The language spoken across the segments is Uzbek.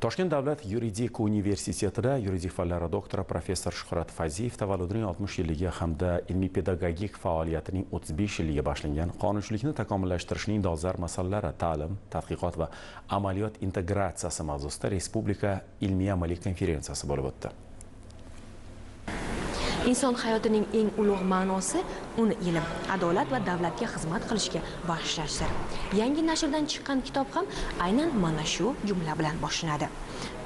Toshkent davlat yuridik universitetida yuridik fanlar doktori professor Shuhrat Fayziyev tavalludining 60 yilligi hamda ilmiy pedagogik faoliyatining 35 yilligiga bag'ishlangan qonunchilikni takomillashtirishning dolzarb masalalari, ta'lim, tadqiqot va amaliyot integratsiyasi mavzusida respublika ilmiy-amaliy konferensiyasi bo'lib o'tdi. Inson hayotining eng ulug' ma'nosi uni ilm, adolat va davlatga xizmat qilishga bag'ishlashdir. Yangi nashrdan chiqqan kitob ham aynan mana shu jumla bilan boshlanadi.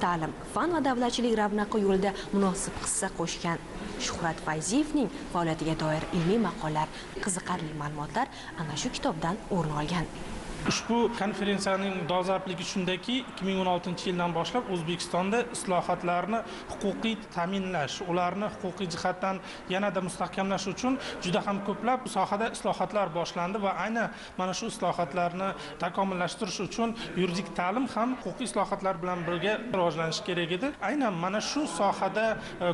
Ta'lim, fan va davlatchilik ravnaqi yo'lida munosib hissa qo'shgan Shuhrat Fayziyevning faoliyatiga doir ilmiy maqolalar, qiziqarli ma'lumotlar ana shu kitobdan o'rin olgan. Ushbu konferensiyaning dolzarbligi shundaki, 2016-yildan boshlab O'zbekistonda islohotlarni huquqiy ta'minlash, ularni huquqiy jihatdan yanada mustahkamlash uchun juda ham ko'plab sohada islohotlar boshlandi va aynan mana shu islohotlarni takomillashtirish uchun yuridik ta'lim ham huquqiy islohotlar bilan birga rivojlanishi kerak edi. Aynan mana shu sohada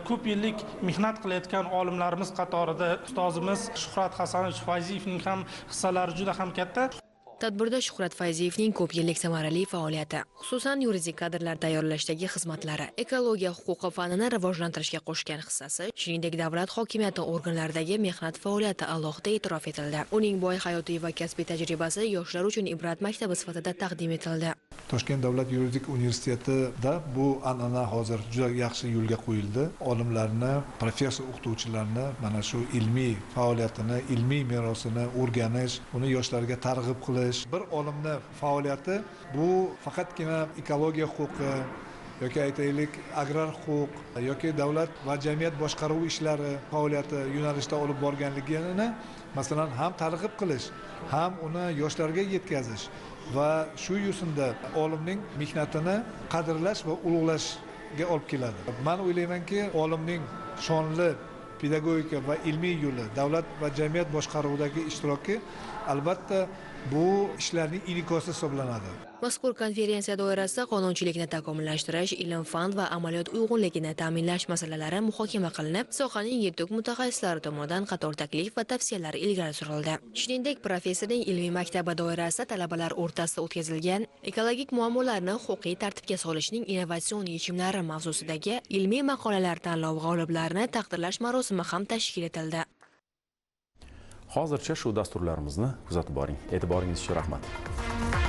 ko'p yillik mehnat qilayotgan olimlarimiz qatorida ustozimiz Shuhrat Hasanovich Fayziyevning ham hissalari juda ham katta. Tadbirda Shuhrat Fayziyevning ko'p yillik samarali faoliyati, xususan yuridik kadrlar tayyorlashdagi xizmatlari, ekologiya huquqi fanini rivojlantirishga qo'shgan hissasi, shuningdek davlat hokimiyati organlaridagi mehnat faoliyati alohida e'tirof etildi. Uning boy hayotiy va kasbiy tajribasi yoshlar uchun ibrat maktabi sifatida taqdim etildi. Toshkent davlat yuridik universitetida bu an'ana hozir juda yaxshi yo'lga qo'yildi. Olimlarni, professor o'qituvchilarni mana shu ilmiy faoliyatini, ilmiy merosini o'rganish, uni yoshlarga targ'ib qilish. Bir olimning faoliyati bu faqatgina ekologiya huquqi yoki aytaylik agrar huquq yoki davlat va jamiyat boshqaruvi ishlari faoliyati yo'nalishida olib borganligini masalan ham targ'ib qilish, ham uni yoshlarga yetkazish va shu yo'sinda olimning mehnatini qadrlash va ulug'lashga olib keladi. Men o'ylaymanki, olimning shonli pedagogika va ilmiy yo'li, davlat va jamiyat boshqaruvidagi ishtiroki albatta bu ishlarning inikosi hisoblanadi. Mazkur konferensiya doirasida qonunchilikni takomillashtirish, ilm-fan va amaliyot uyg'unligini ta'minlash masalalari muhokama qilinib, sohaning yetuk mutaxassislari tomonidan qator taklif va tavsiyalar ilgari surildi. Shuningdek, professorning ilmiy maktabi doirasida talabalar o'rtasida o'tkazilgan ekologik muammolarni huquqiy tartibga solishning innovatsion yechimlari mavzusidagi ilmiy maqolalar tanlovi g'oliblarini taqdirlash marosimi ham tashkil etildi. Hozircha shu dasturlarimizni kuzatib boring. E'tiboringiz uchun rahmat.